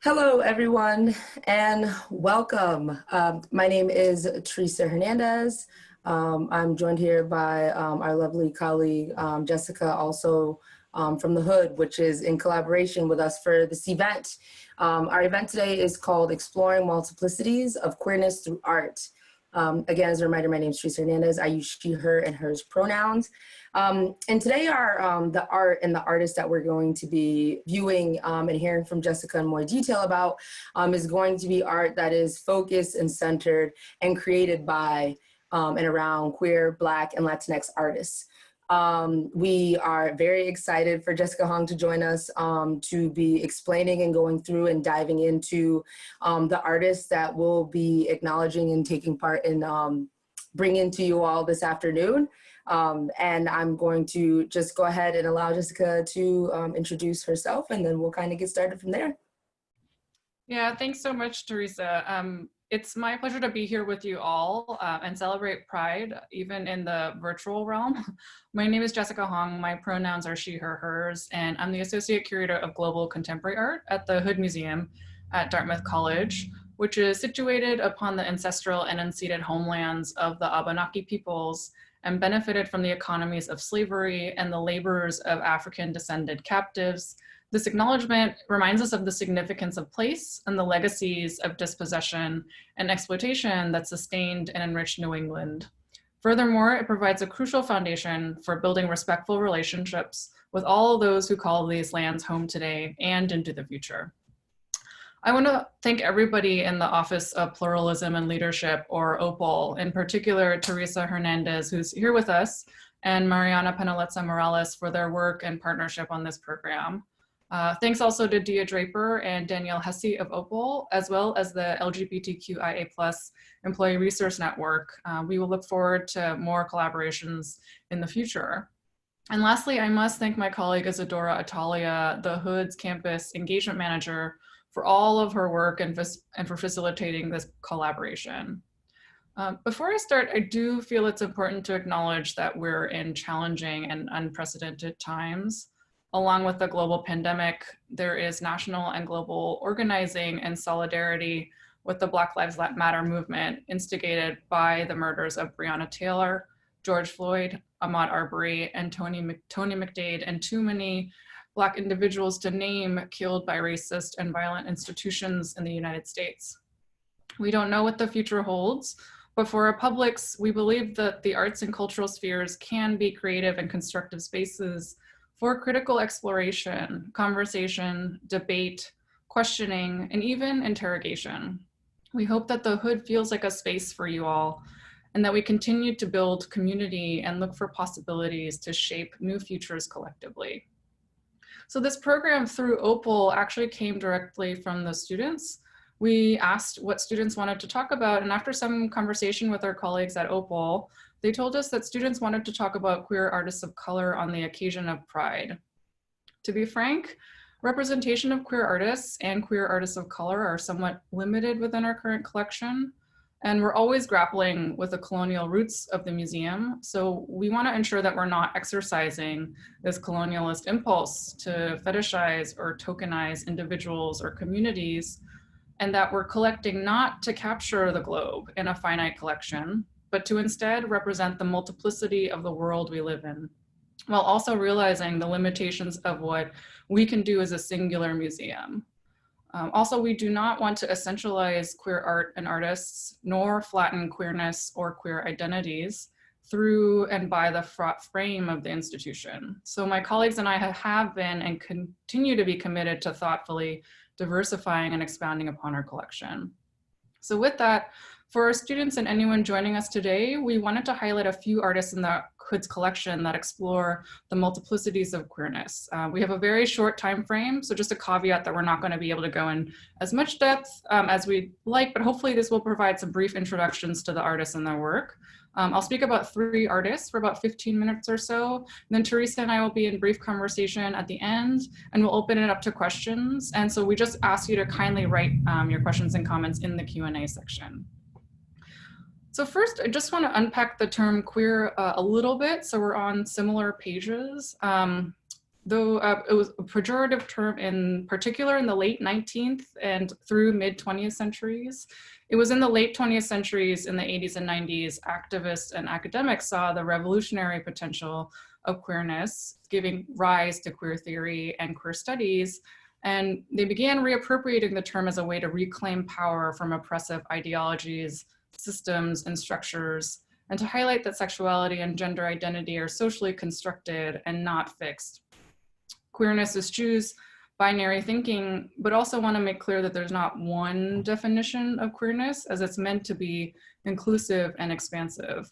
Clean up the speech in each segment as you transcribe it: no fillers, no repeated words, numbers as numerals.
Hello, everyone, and welcome. My name is Teresa Hernandez. I'm joined here by our lovely colleague, Jessica, also from the Hood, which is in collaboration with us for this event. Our event today is called Exploring Multiplicities of Queerness Through Art. Again, as a reminder, my name is Teresa Hernandez. I use she, her, and hers pronouns. And today the art and the artists that we're going to be viewing and hearing from Jessica in more detail about is going to be art that is focused and centered and created by and around queer, Black, and Latinx artists. We are very excited for Jessica Hong to join us to be explaining and going through and diving into the artists that we'll be acknowledging and taking part in bringing to you all this afternoon. And I'm going to just go ahead and allow Jessica to introduce herself, and then we'll kind of get started from there. Yeah, thanks so much, Teresa. It's my pleasure to be here with you all and celebrate Pride, even in the virtual realm. My name is Jessica Hong. My pronouns are she, her, hers, and I'm the Associate Curator of Global Contemporary Art at the Hood Museum at Dartmouth College, which is situated upon the ancestral and unceded homelands of the Abenaki peoples and benefited from the economies of slavery and the labors of African-descended captives. This acknowledgement reminds us of the significance of place and the legacies of dispossession and exploitation that sustained and enriched New England. Furthermore, it provides a crucial foundation for building respectful relationships with all those who call these lands home today and into the future. I want to thank everybody in the Office of Pluralism and Leadership, or OPAL, in particular Teresa Hernandez, who's here with us, and Mariana Penaleza Morales for their work and partnership on this program. Thanks also to Dia Draper and Danielle Hesse of OPAL, as well as the LGBTQIA+ Employee Resource Network. We will look forward to more collaborations in the future. And lastly, I must thank my colleague Isadora Atalia, the Hood's Campus Engagement Manager, for all of her work and for facilitating this collaboration. Before I start, I do feel it's important to acknowledge that we're in challenging and unprecedented times. Along with the global pandemic, there is national and global organizing and solidarity with the Black Lives Matter movement instigated by the murders of Breonna Taylor, George Floyd, Ahmaud Arbery, and Tony McDade, and too many Black individuals to name killed by racist and violent institutions in the United States. We don't know what the future holds, but for our publics, we believe that the arts and cultural spheres can be creative and constructive spaces for critical exploration, conversation, debate, questioning, and even interrogation. We hope that the Hood feels like a space for you all, and that we continue to build community and look for possibilities to shape new futures collectively. So this program through OPAL actually came directly from the students. We asked what students wanted to talk about, and after some conversation with our colleagues at OPAL, they told us that students wanted to talk about queer artists of color on the occasion of Pride. To be frank, representation of queer artists and queer artists of color are somewhat limited within our current collection, and we're always grappling with the colonial roots of the museum, so we want to ensure that we're not exercising this colonialist impulse to fetishize or tokenize individuals or communities, and that we're collecting not to capture the globe in a finite collection, but to instead represent the multiplicity of the world we live in, while also realizing the limitations of what we can do as a singular museum. Also, we do not want to essentialize queer art and artists, nor flatten queerness or queer identities through and by the fraught frame of the institution. So my colleagues and I have been and continue to be committed to thoughtfully diversifying and expanding upon our collection. So with that, for our students and anyone joining us today, we wanted to highlight a few artists in the Hood's collection that explore the multiplicities of queerness. We have a very short time frame, so just a caveat that we're not going to be able to go in as much depth as we'd like, but hopefully this will provide some brief introductions to the artists and their work. I'll speak about 3 artists for about 15 minutes or so. And then Teresa and I will be in brief conversation at the end, and we'll open it up to questions. And so we just ask you to kindly write your questions and comments in the Q&A section. So first, I just want to unpack the term queer a little bit, so we're on similar pages. though it was a pejorative term in particular in the late 19th and through mid 20th centuries. It was in the late 20th centuries, in the 80s and 90s, activists and academics saw the revolutionary potential of queerness, giving rise to queer theory and queer studies. And they began reappropriating the term as a way to reclaim power from oppressive ideologies, systems, and structures, and to highlight that sexuality and gender identity are socially constructed and not fixed. Queerness eschews binary thinking, but also want to make clear that there's not one definition of queerness, as it's meant to be inclusive and expansive.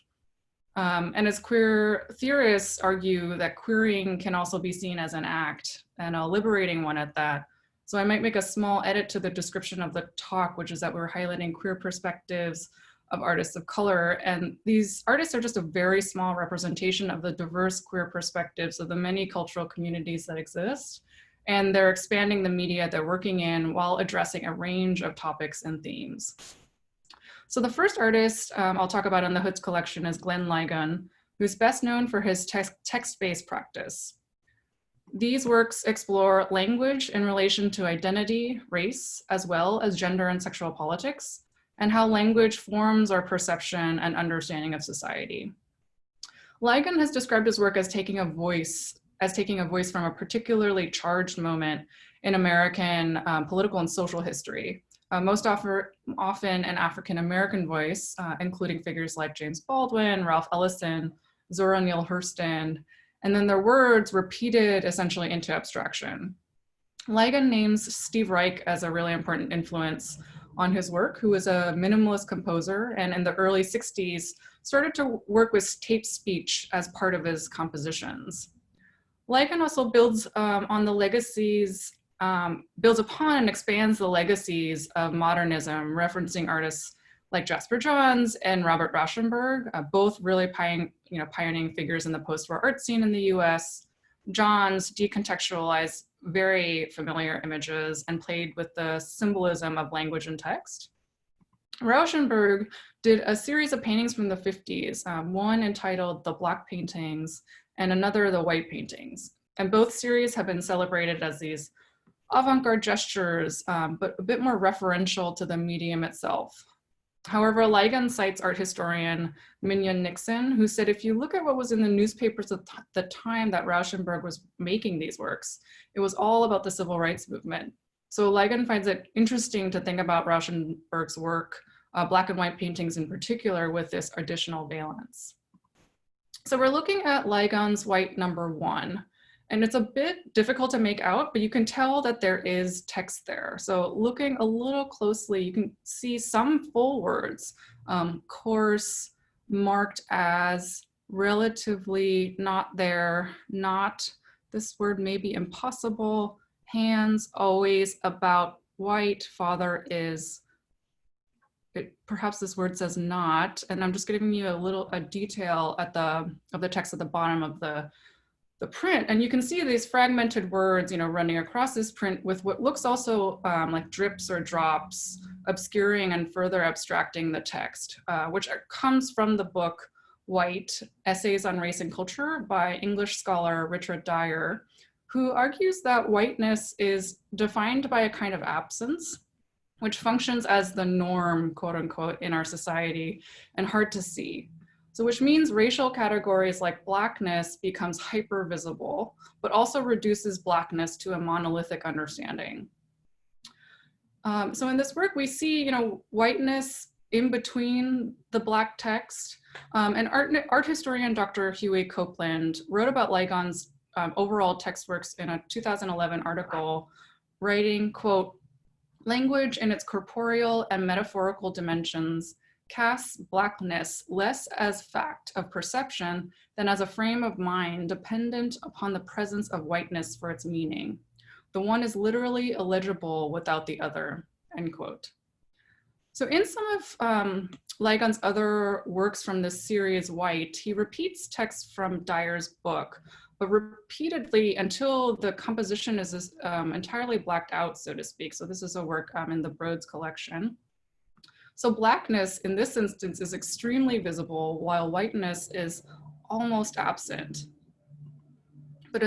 And as queer theorists argue that queering can also be seen as an act, and a liberating one at that. So I might make a small edit to the description of the talk, which is that we're highlighting queer perspectives of artists of color. And these artists are just a very small representation of the diverse queer perspectives of the many cultural communities that exist. And they're expanding the media they're working in while addressing a range of topics and themes. So the first artist I'll talk about in the Hoods collection is Glenn Lygun, who's best known for his text-based practice. These works explore language in relation to identity, race, as well as gender and sexual politics, and how language forms our perception and understanding of society. Lygun has described his work as taking a voice from a particularly charged moment in American political and social history, most often an African-American voice, including figures like James Baldwin, Ralph Ellison, Zora Neale Hurston, and then their words repeated essentially into abstraction. Lygun names Steve Reich as a really important influence on his work, who was a minimalist composer, and in the early 60s started to work with tape speech as part of his compositions. Lygun also builds upon and expands the legacies of modernism, referencing artists like Jasper Johns and Robert Rauschenberg, both really pioneering figures in the post-war art scene in the US. Johns decontextualized very familiar images and played with the symbolism of language and text. Rauschenberg did a series of paintings from the 50s, one entitled The Black Paintings and another The White Paintings. And both series have been celebrated as these avant-garde gestures, but a bit more referential to the medium itself. However, Lygun cites art historian Mignon Nixon, who said, if you look at what was in the newspapers at the time that Rauschenberg was making these works, it was all about the civil rights movement. So Lygun finds it interesting to think about Rauschenberg's work, black and white paintings in particular, with this additional valence. So we're looking at Lygun's White number 1. And it's a bit difficult to make out, but you can tell that there is text there. So looking a little closely, you can see some full words, coarse, marked as, relatively, not there, not, this word may be impossible, hands, always, about, white, father is, perhaps this word says not, and I'm just giving you a detail of the text at the bottom of the print, and you can see these fragmented words, running across this print with what looks also like drips or drops, obscuring and further abstracting the text, which comes from the book White, Essays on Race and Culture by English scholar Richard Dyer, who argues that whiteness is defined by a kind of absence, which functions as the norm, quote unquote, in our society and hard to see. So which means racial categories like blackness becomes hyper visible, but also reduces blackness to a monolithic understanding. So in this work, we see, whiteness in between the black text. And art historian Dr. Huey Copeland wrote about Lygun's overall text works in a 2011 article, writing, quote, language in its corporeal and metaphorical dimensions casts blackness less as fact of perception than as a frame of mind dependent upon the presence of whiteness for its meaning. The one is literally illegible without the other, end quote. So in some of Lygun's other works from this series, White, he repeats text from Dyer's book, but repeatedly until the composition is entirely blacked out, so to speak. So this is a work in the Broads collection. So blackness in this instance is extremely visible, while whiteness is almost absent. But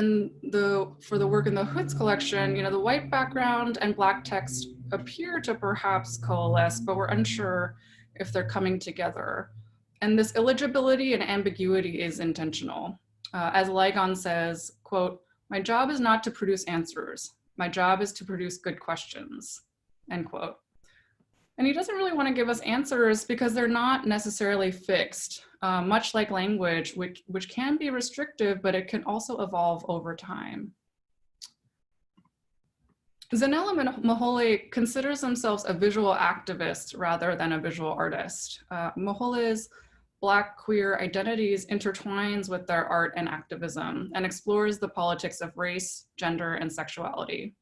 for the work in the Hoods collection, the white background and black text appear to perhaps coalesce, but we're unsure if they're coming together. And this illegibility and ambiguity is intentional. As Lygun says, quote, "My job is not to produce answers. My job is to produce good questions," end quote. And he doesn't really want to give us answers because they're not necessarily fixed, much like language, which can be restrictive, but it can also evolve over time. Zanella and Moholy considers themselves a visual activist rather than a visual artist. Moholy's Black queer identities intertwines with their art and activism and explores the politics of race, gender, and sexuality.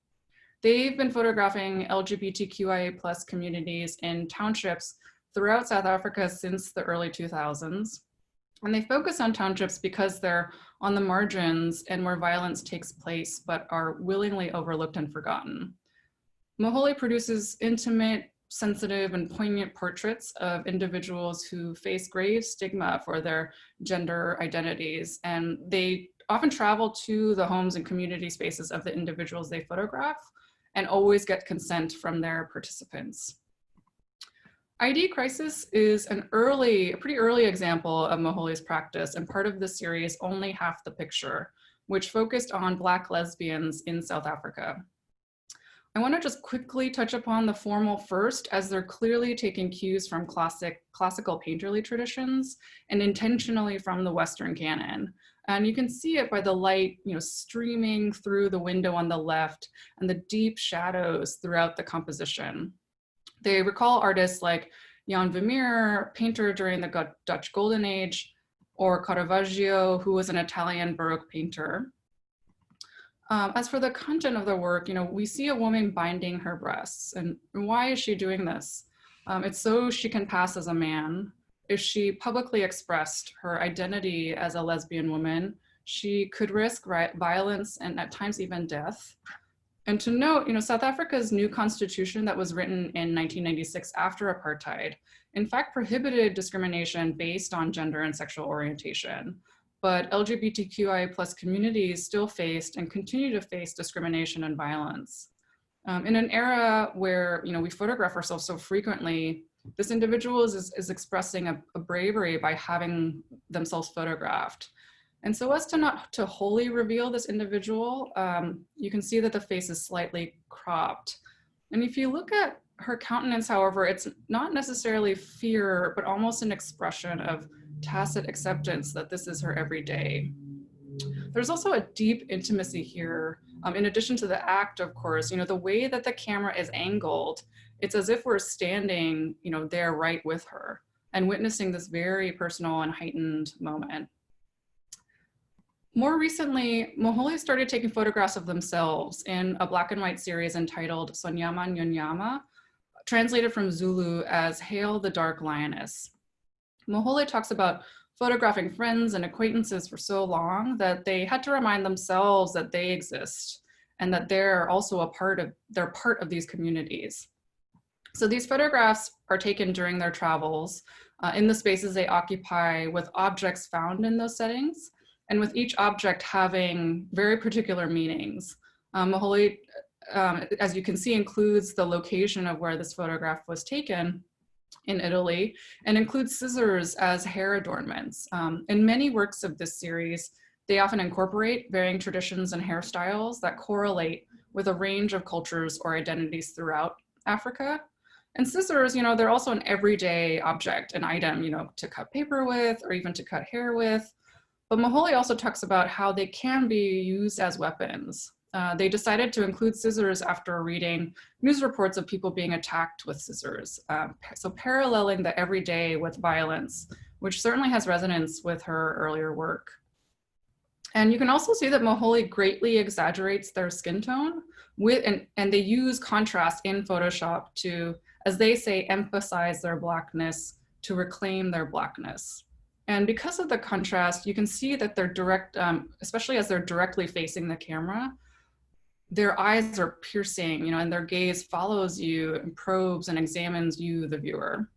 They've been photographing LGBTQIA+ communities in townships throughout South Africa since the early 2000s. And they focus on townships because they're on the margins and where violence takes place, but are willingly overlooked and forgotten. Moholy produces intimate, sensitive, and poignant portraits of individuals who face grave stigma for their gender identities. And they often travel to the homes and community spaces of the individuals they photograph and always get consent from their participants. ID Crisis is a pretty early example of Moholy's practice, and part of the series Only Half the Picture, which focused on Black lesbians in South Africa. I want to just quickly touch upon the formal first, as they're clearly taking cues from classical painterly traditions and intentionally from the Western canon. And you can see it by the light, streaming through the window on the left and the deep shadows throughout the composition. They recall artists like Jan Vermeer, painter during the Dutch Golden Age, or Caravaggio, who was an Italian Baroque painter. As for the content of the work, we see a woman binding her breasts. And why is she doing this? It's so she can pass as a man. If she publicly expressed her identity as a lesbian woman, she could risk violence and at times even death. And to note, South Africa's new constitution that was written in 1996 after apartheid, in fact, prohibited discrimination based on gender and sexual orientation. But LGBTQIA+ communities still faced and continue to face discrimination and violence. In an era where we photograph ourselves so frequently, this individual is expressing a bravery by having themselves photographed. And so as to not to wholly reveal this individual, you can see that the face is slightly cropped. And if you look at her countenance, however, it's not necessarily fear, but almost an expression of tacit acceptance that this is her everyday. There's also a deep intimacy here. In addition to the act, of course, the way that the camera is angled, it's as if we're standing, there right with her and witnessing this very personal and heightened moment. More recently, Moholy started taking photographs of themselves in a black and white series entitled Sonyama Nyonyama, translated from Zulu as Hail the Dark Lioness. Moholy talks about photographing friends and acquaintances for so long that they had to remind themselves that they exist and that they're also part of these communities. So these photographs are taken during their travels in the spaces they occupy with objects found in those settings, and with each object having very particular meanings. Moholy, as you can see, includes the location of where this photograph was taken in Italy, and includes scissors as hair adornments. In many works of this series, they often incorporate varying traditions and hairstyles that correlate with a range of cultures or identities throughout Africa. And scissors, they're also an everyday object, an item, to cut paper with or even to cut hair with. But Moholy also talks about how they can be used as weapons. They decided to include scissors after reading news reports of people being attacked with scissors. So paralleling the everyday with violence, which certainly has resonance with her earlier work. And you can also see that Moholy greatly exaggerates their skin tone and they use contrast in Photoshop to, as they say, emphasize their Blackness, to reclaim their Blackness. And because of the contrast, you can see that they're direct, especially as they're directly facing the camera, their eyes are piercing, and their gaze follows you and probes and examines you, the viewer.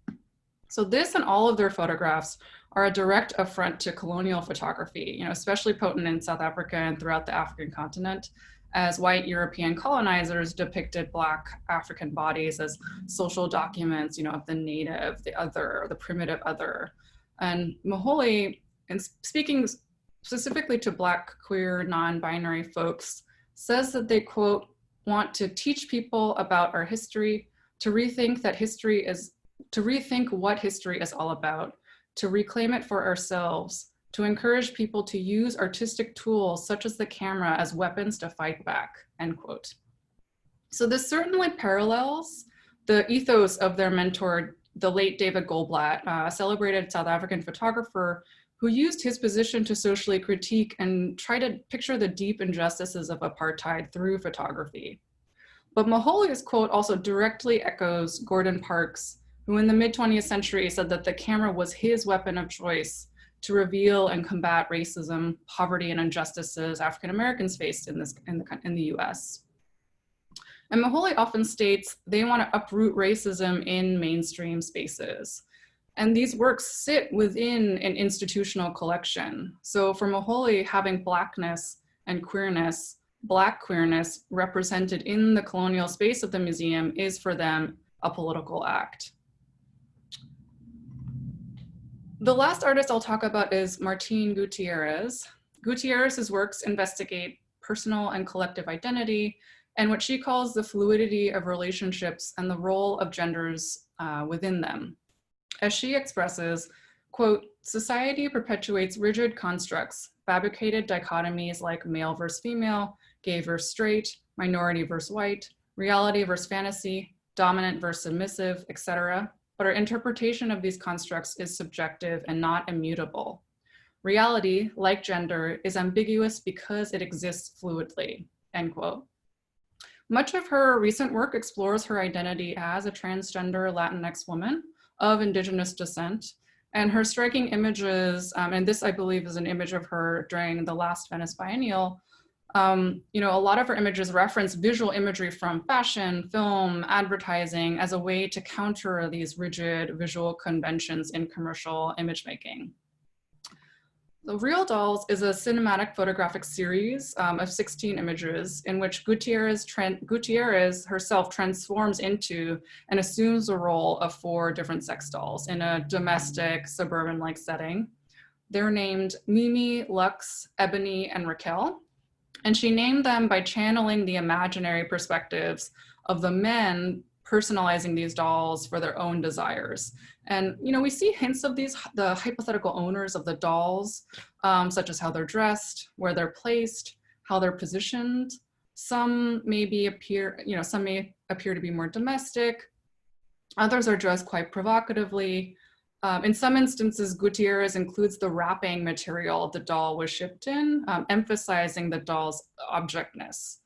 So this and all of their photographs are a direct affront to colonial photography, especially potent in South Africa and throughout the African continent, as white European colonizers depicted Black African bodies as social documents, of the native, the other, the primitive other. And Moholy, in speaking specifically to Black, queer, non-binary folks, says that they, quote, want to teach people about our history, to rethink what history is all about, to reclaim it for ourselves, to encourage people to use artistic tools such as the camera as weapons to fight back, end quote. So this certainly parallels the ethos of their mentor, the late David Goldblatt, a celebrated South African photographer who used his position to socially critique and try to picture the deep injustices of apartheid through photography. But Moholy's quote also directly echoes Gordon Parks, who in the mid-20th century said that the camera was his weapon of choice to reveal and combat racism, poverty, and injustices African Americans faced in the US. And Moholy often states they want to uproot racism in mainstream spaces. And these works sit within an institutional collection. So for Moholy, having Blackness and queerness, Black queerness represented in the colonial space of the museum is for them a political act. The last artist I'll talk about is Martín Gutiérrez. Gutierrez's works investigate personal and collective identity and what she calls the fluidity of relationships and the role of genders within them. As she expresses, quote, society perpetuates rigid constructs, fabricated dichotomies like male versus female, gay versus straight, minority versus white, reality versus fantasy, dominant versus submissive, etc. But our interpretation of these constructs is subjective and not immutable. Reality, like gender, is ambiguous because it exists fluidly, end quote. Much of her recent work explores her identity as a transgender Latinx woman of Indigenous descent, and her striking images, and this I believe is an image of her during the last Venice Biennial. A lot of her images reference visual imagery from fashion, film, advertising as a way to counter these rigid visual conventions in commercial image making. The Real Dolls is a cinematic photographic series of 16 images in which Gutierrez herself transforms into and assumes the role of 4 different sex dolls in a domestic, suburban-like setting. They're named Mimi, Lux, Ebony, and Raquel. And she named them by channeling the imaginary perspectives of the men personalizing these dolls for their own desires. And we see hints of these, the hypothetical owners of the dolls, such as how they're dressed, where they're placed, how they're positioned. Some may appear to be more domestic. Others are dressed quite provocatively. In some instances, Gutierrez includes the wrapping material the doll was shipped in, emphasizing the doll's objectness.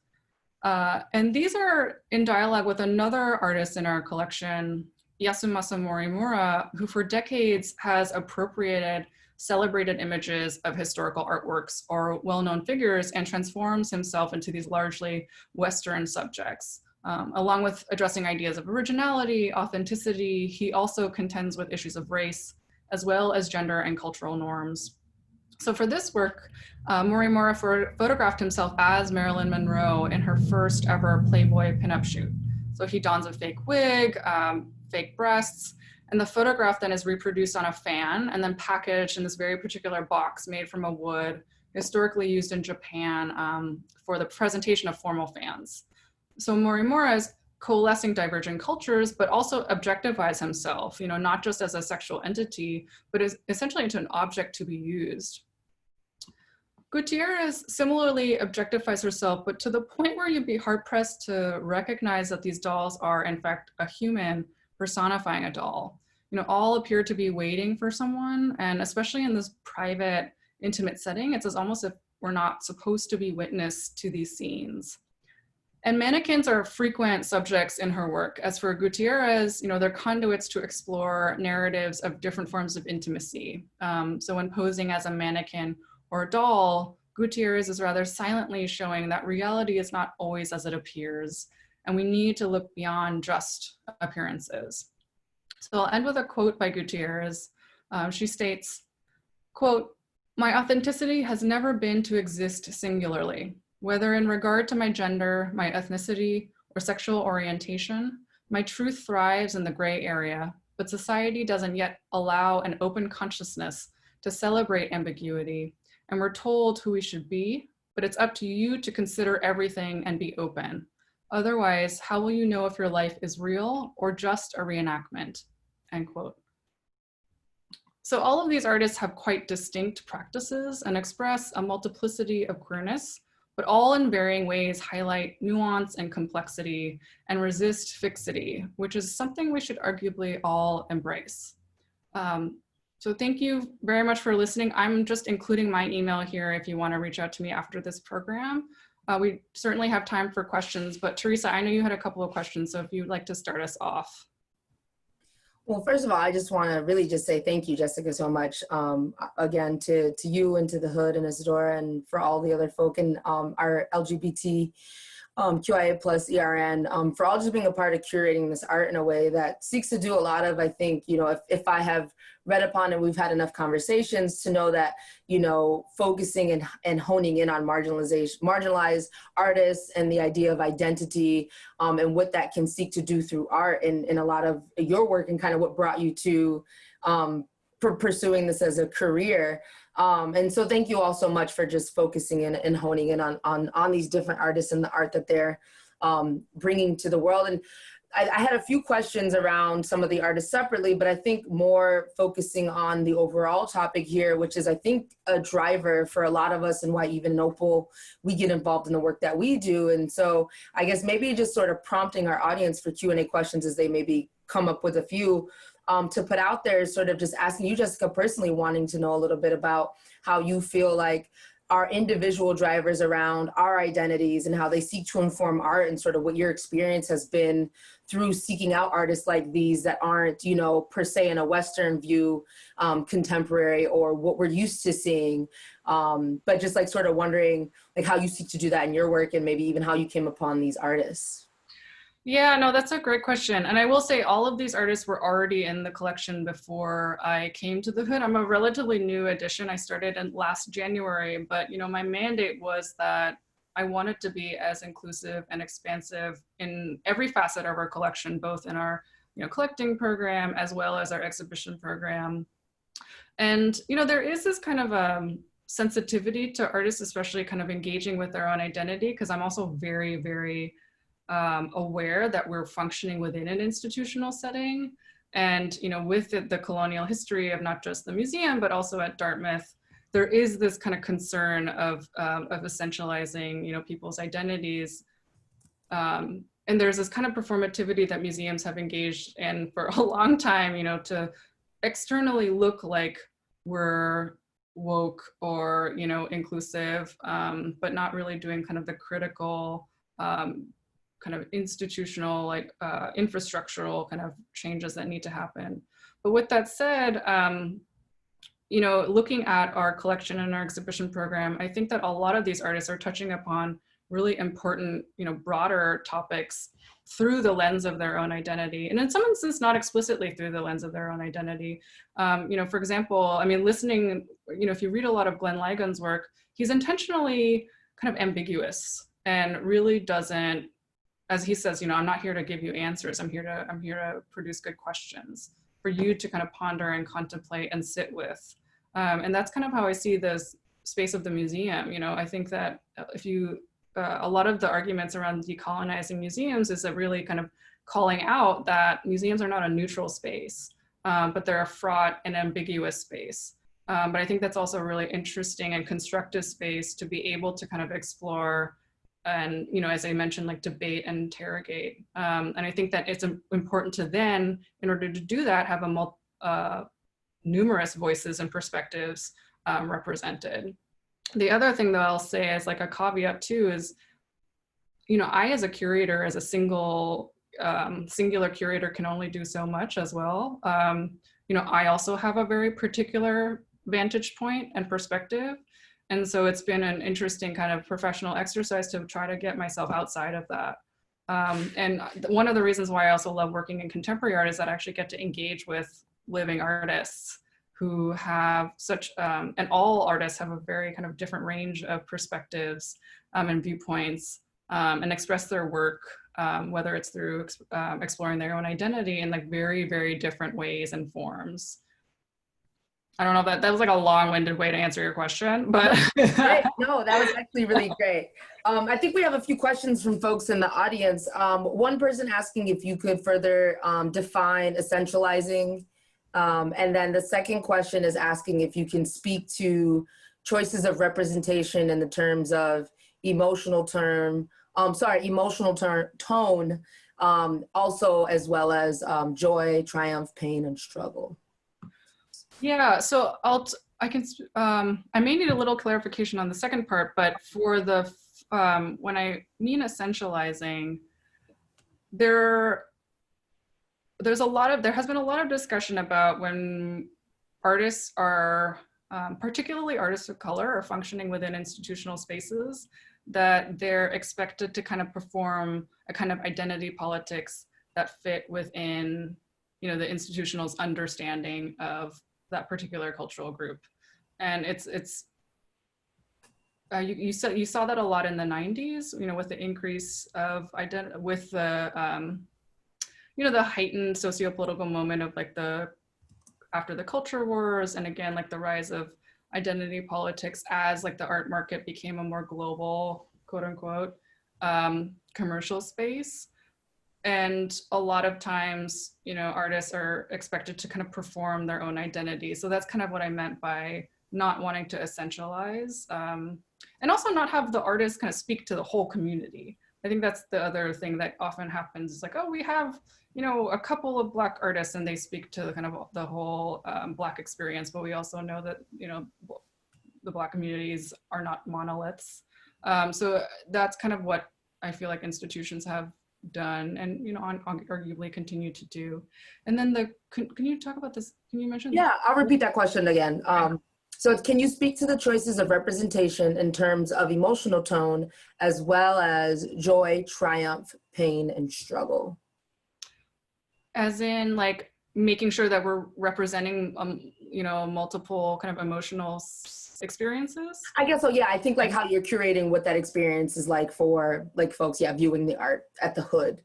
And these are in dialogue with another artist in our collection, Yasumasa Morimura, who for decades has appropriated celebrated images of historical artworks or well-known figures and transforms himself into these largely Western subjects. Along with addressing ideas of originality, authenticity, he also contends with issues of race, as well as gender and cultural norms. So for this work, Morimura photographed himself as Marilyn Monroe in her first ever Playboy pinup shoot. So he dons a fake wig, fake breasts, and the photograph then is reproduced on a fan and then packaged in this very particular box made from a wood historically used in Japan for the presentation of formal fans. So Morimura is coalescing divergent cultures, but also objectifies himself, not just as a sexual entity, but as essentially into an object to be used. Gutierrez similarly objectifies herself, but to the point where you'd be hard-pressed to recognize that these dolls are, in fact, a human personifying a doll. All appear to be waiting for someone, and especially in this private, intimate setting, it's almost if we're not supposed to be witness to these scenes. And mannequins are frequent subjects in her work. As for Gutierrez, they're conduits to explore narratives of different forms of intimacy. So when posing as a mannequin or a doll, Gutierrez is rather silently showing that reality is not always as it appears, and we need to look beyond just appearances. So I'll end with a quote by Gutierrez. She states, Quote, "My authenticity has never been to exist singularly, whether in regard to my gender, my ethnicity, or sexual orientation. My truth thrives in the gray area, but society doesn't yet allow an open consciousness to celebrate ambiguity, and we're told who we should be, but it's up to you to consider everything and be open. Otherwise, how will you know if your life is real or just a reenactment?" End quote. So all of these artists have quite distinct practices and express a multiplicity of queerness, but all in varying ways highlight nuance and complexity and resist fixity, which is something we should arguably all embrace. So thank you very much for listening. I'm just including my email here if you want to reach out to me after this program. We certainly have time for questions, but Teresa, I know you had a couple of questions, so if you'd like to start us off. Well, first of all, I just want to really just say thank you, Jessica, so much. Again, to you and to the Hood and Isadora and for all the other folk in our LGBT QIA plus ERN, for all just being a part of curating this art in a way that seeks to do a lot of, I think, you know, if I have read upon and we've had enough conversations to know that, you know, focusing and honing in on marginalized artists and the idea of identity and what that can seek to do through art and a lot of your work and kind of what brought you to pursuing this as a career. And so thank you all so much for just focusing in and honing in on these different artists and the art that they're bringing to the world. And I had a few questions around some of the artists separately, but I think more focusing on the overall topic here, which is I think a driver for a lot of us and why even in OPAL we get involved in the work that we do. And so I guess maybe just sort of prompting our audience for Q&A questions as they maybe come up with a few to put out there, sort of just asking you, Jessica, personally wanting to know a little bit about how you feel like our individual drivers around our identities and how they seek to inform art and sort of what your experience has been through seeking out artists like these that aren't, you know, per se in a Western view, contemporary or what we're used to seeing. But just like sort of wondering like how you seek to do that in your work and maybe even how you came upon these artists. Yeah, no, that's a great question. And I will say all of these artists were already in the collection before I came to the Hood. I'm a relatively new addition. I started in last January, but you know, my mandate was that I wanted to be as inclusive and expansive in every facet of our collection, both in our, you know, collecting program as well as our exhibition program. And you know, there is this kind of sensitivity to artists, especially kind of engaging with their own identity, because I'm also very, very aware that we're functioning within an institutional setting. And, you know, with the colonial history of not just the museum, but also at Dartmouth, there is this kind of concern of essentializing, you know, people's identities. And there's this kind of performativity that museums have engaged in for a long time, you know, to externally look like we're woke or, you know, inclusive, but not really doing kind of the critical kind of institutional, like infrastructural kind of changes that need to happen. But with that said, you know, looking at our collection and our exhibition program, I think that a lot of these artists are touching upon really important, you know, broader topics through the lens of their own identity. And in some instances, not explicitly through the lens of their own identity. You know, for example, I mean, listening, you know, if you read a lot of Glenn Lygun's work, he's intentionally kind of ambiguous and really doesn't, as he says, you know, I'm not here to give you answers. I'm here to produce good questions for you to kind of ponder and contemplate and sit with. And that's kind of how I see this space of the museum. You know, I think that if you, a lot of the arguments around decolonizing museums is that really kind of calling out that museums are not a neutral space, but they're a fraught and ambiguous space. But I think that's also a really interesting and constructive space to be able to kind of explore and, you know, as I mentioned, like debate and interrogate. And I think that it's important to then, in order to do that, have numerous voices and perspectives represented. The other thing that I'll say as like a caveat too is, you know, I as a curator, as a singular curator can only do so much as well. You know, I also have a very particular vantage point and perspective. And so it's been an interesting kind of professional exercise to try to get myself outside of that. And one of the reasons why I also love working in contemporary art is that I actually get to engage with living artists who have such, and all artists have a very kind of different range of perspectives and viewpoints, and express their work, whether it's through exploring their own identity in like very, very different ways and forms. I don't know, that was like a long-winded way to answer your question, but. Great. No, that was actually really great. I think we have a few questions from folks in the audience. One person asking if you could further define essentializing. And then the second question is asking if you can speak to choices of representation in the terms of emotional tone, also as well as joy, triumph, pain, and struggle. Yeah, so I may need a little clarification on the second part, but for the, when I mean essentializing, there has been a lot of discussion about when artists are, particularly artists of color, are functioning within institutional spaces, that they're expected to kind of perform a kind of identity politics that fit within, you know, the institutional's understanding of that particular cultural group. And you saw that a lot in the 90s, you know, with the increase of with the, you know, the heightened socio-political moment of like after the culture wars, and again, like the rise of identity politics as like the art market became a more global, quote unquote, commercial space. And a lot of times, you know, artists are expected to kind of perform their own identity. So that's kind of what I meant by not wanting to essentialize, and also not have the artist kind of speak to the whole community. I think that's the other thing that often happens. Is like, oh, we have, you know, a couple of Black artists and they speak to the kind of the whole Black experience, but we also know that, you know, the Black communities are not monoliths. So that's kind of what I feel like institutions have done, and, you know, arguably continue to do. And then can you talk about this? Can you mention? Yeah, I'll repeat that question again. So can you speak to the choices of representation in terms of emotional tone, as well as joy, triumph, pain, and struggle? As in like making sure that we're representing, you know, multiple kind of emotional experiences? I guess so, yeah. I think like how you're curating what that experience is like for like folks, yeah, viewing the art at the hood.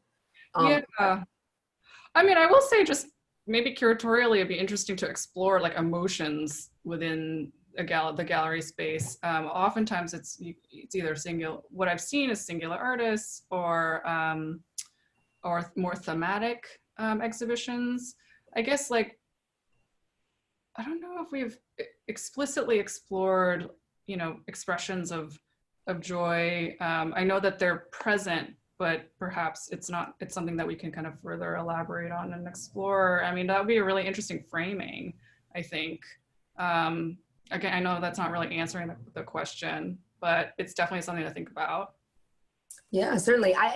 Yeah, I mean, I will say just maybe curatorially, it'd be interesting to explore like emotions within the gallery space. Oftentimes it's either singular, what I've seen is singular artists, or more thematic exhibitions. I guess like, I don't know if we've explicitly explored, you know, expressions of joy. I know that they're present, but perhaps it's something that we can kind of further elaborate on and explore. I mean, that would be a really interesting framing, I think. Again, I know that's not really answering the question, but it's definitely something to think about. Yeah, certainly. I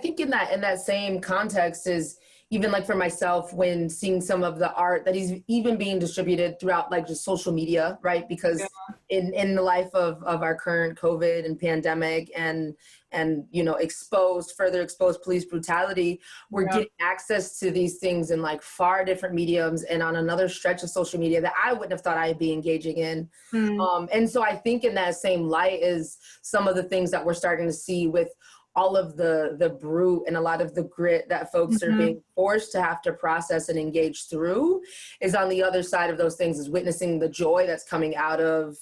think in that same context is, even like for myself, when seeing some of the art that is even being distributed throughout like just social media, right? Because in the life of our current COVID and pandemic and you know, further exposed police brutality, we're getting access to these things in like far different mediums and on another stretch of social media that I wouldn't have thought I'd be engaging in. And so I think in that same light is some of the things that we're starting to see with all of the brute and a lot of the grit that folks are being forced to have to process and engage through, is on the other side of those things, is witnessing the joy that's coming out of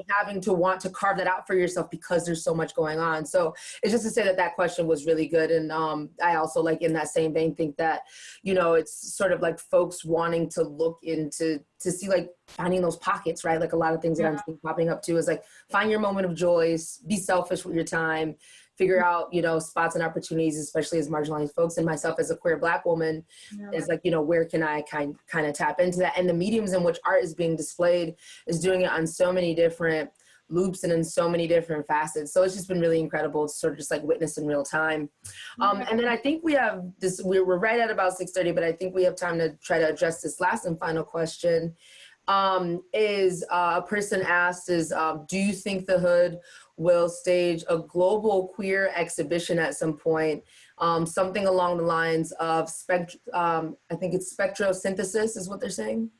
having to want to carve that out for yourself because there's so much going on. So it's just to say that question was really good. And I also, like, in that same vein, think that, you know, it's sort of like folks wanting to look into to see, like, finding those pockets, right? Like a lot of things that I'm seeing popping up too is like, find your moment of joy, be selfish with your time, figure out, you know, spots and opportunities, especially as marginalized folks, and myself as a queer Black woman, is like, you know, where can I kind of tap into that? And the mediums in which art is being displayed is doing it on so many different loops and in so many different facets. So it's just been really incredible to sort of just like witness in real time. And then I think we have this, we're right at about 6:30, but I think we have time to try to address this last and final question. A person asked do you think the Hood will stage a global queer exhibition at some point? Something along the lines of I think it's spectrosynthesis is what they're saying.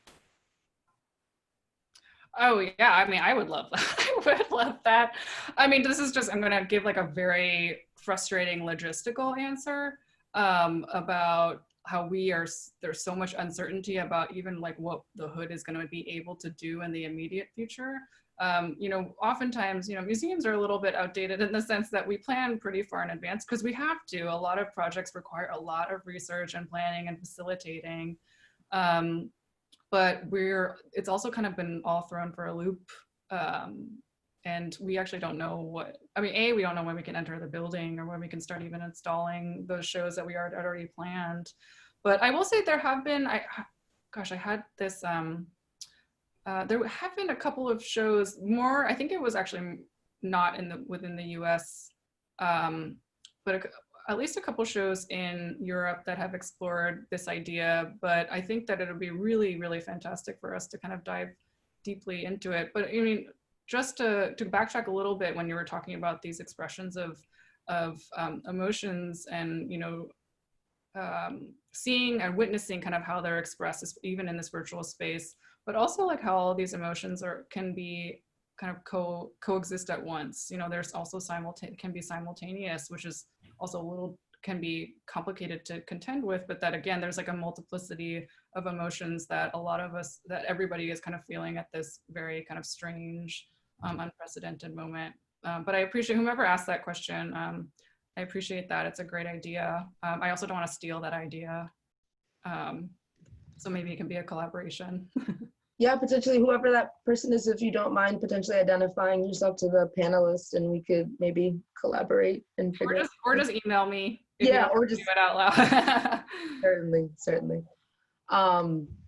Oh yeah, I mean, I would love that. I would love that. I mean, this is just, I'm gonna give like a very frustrating logistical answer about how there's so much uncertainty about even like what the hood is gonna be able to do in the immediate future. You know, oftentimes, you know, museums are a little bit outdated in the sense that we plan pretty far in advance because we have to. A lot of projects require a lot of research and planning and facilitating. But it's also kind of been all thrown for a loop. And we actually don't know what, I mean, we don't know when we can enter the building or when we can start even installing those shows that we already planned. But I will say there have been, I had this, there have been a couple of shows more, I think it was actually not within the US, but at least a couple shows in Europe that have explored this idea, but I think that it'll be really, really fantastic for us to kind of dive deeply into it. But I mean, just to backtrack a little bit when you were talking about these expressions of emotions and, you know, seeing and witnessing kind of how they're expressed even in this virtual space, but also like how all these emotions can be kind of coexist at once. You know, there's also can be simultaneous, which is also can be complicated to contend with, but that again, there's like a multiplicity of emotions that that everybody is kind of feeling at this very kind of strange, unprecedented moment. But I appreciate whomever asked that question. I appreciate that. It's a great idea. I also don't want to steal that idea. So maybe it can be a collaboration. Yeah, potentially whoever that person is, if you don't mind potentially identifying yourself to the panelists, and we could maybe collaborate and figure out. Or just email me. Yeah, or just do it out loud. certainly.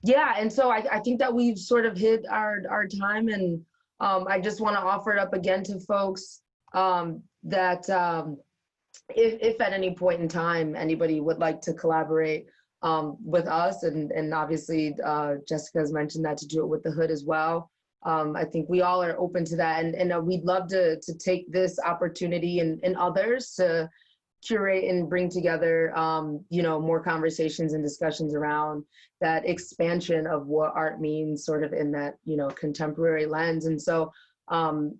Yeah, and so I think that we've sort of hit our time, and I just want to offer it up again to folks that if at any point in time anybody would like to collaborate with us, and obviously Jessica has mentioned that to do it with the hood as well. I think we all are open to that, and we'd love to take this opportunity and others to curate and bring together you know, more conversations and discussions around that expansion of what art means sort of in that, you know, contemporary lens. And so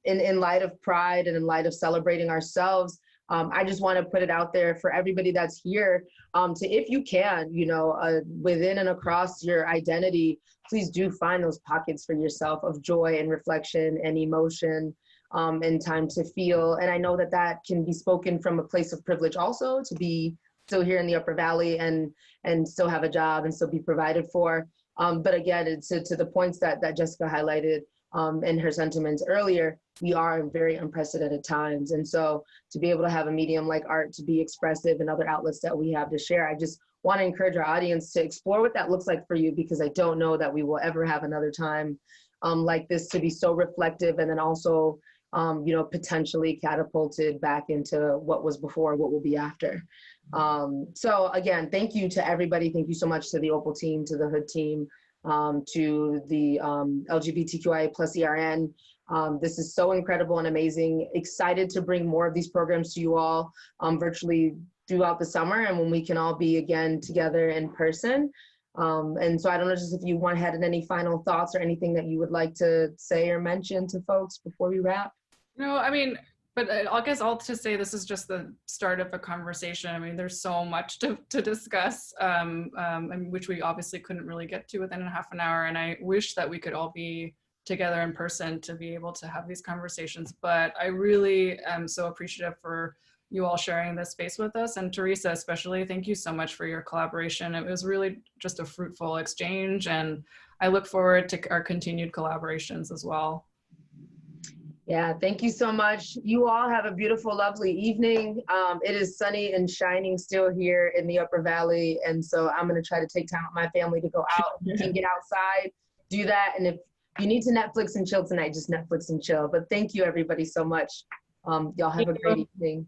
in light of Pride and in light of celebrating ourselves, I just want to put it out there for everybody that's here to, if you can, you know, within and across your identity, please do find those pockets for yourself of joy and reflection and emotion and time to feel. And I know that that can be spoken from a place of privilege also, to be still here in the Upper Valley and still have a job and still be provided for. But again, it's to the points that Jessica highlighted in her sentiments earlier, we are in very unprecedented times. And so to be able to have a medium like art to be expressive and other outlets that we have to share, I just want to encourage our audience to explore what that looks like for you, because I don't know that we will ever have another time like this to be so reflective, and then also you know, potentially catapulted back into what was before, what will be after. So again, thank you to everybody. Thank you so much to the OPAL team, to the hood team, to the LGBTQIA plus ERN. This is so incredible and amazing. Excited to bring more of these programs to you all virtually throughout the summer, and when we can all be again together in person. And so I don't know, just if you had any final thoughts or anything that you would like to say or mention to folks before we wrap. No, I mean, but I guess I'll just say this is just the start of a conversation. I mean, there's so much to discuss, and which we obviously couldn't really get to within a half an hour. And I wish that we could all be together in person to be able to have these conversations. But I really am so appreciative for you all sharing this space with us. And Teresa, especially, thank you so much for your collaboration. It was really just a fruitful exchange, and I look forward to our continued collaborations as well. Yeah, thank you so much. You all have a beautiful, lovely evening. It is sunny and shining still here in the Upper Valley. And so I'm gonna try to take time with my family to go out. If you can get outside, do that. And if you need to Netflix and chill tonight, just Netflix and chill. But thank you everybody so much. Y'all have a great evening.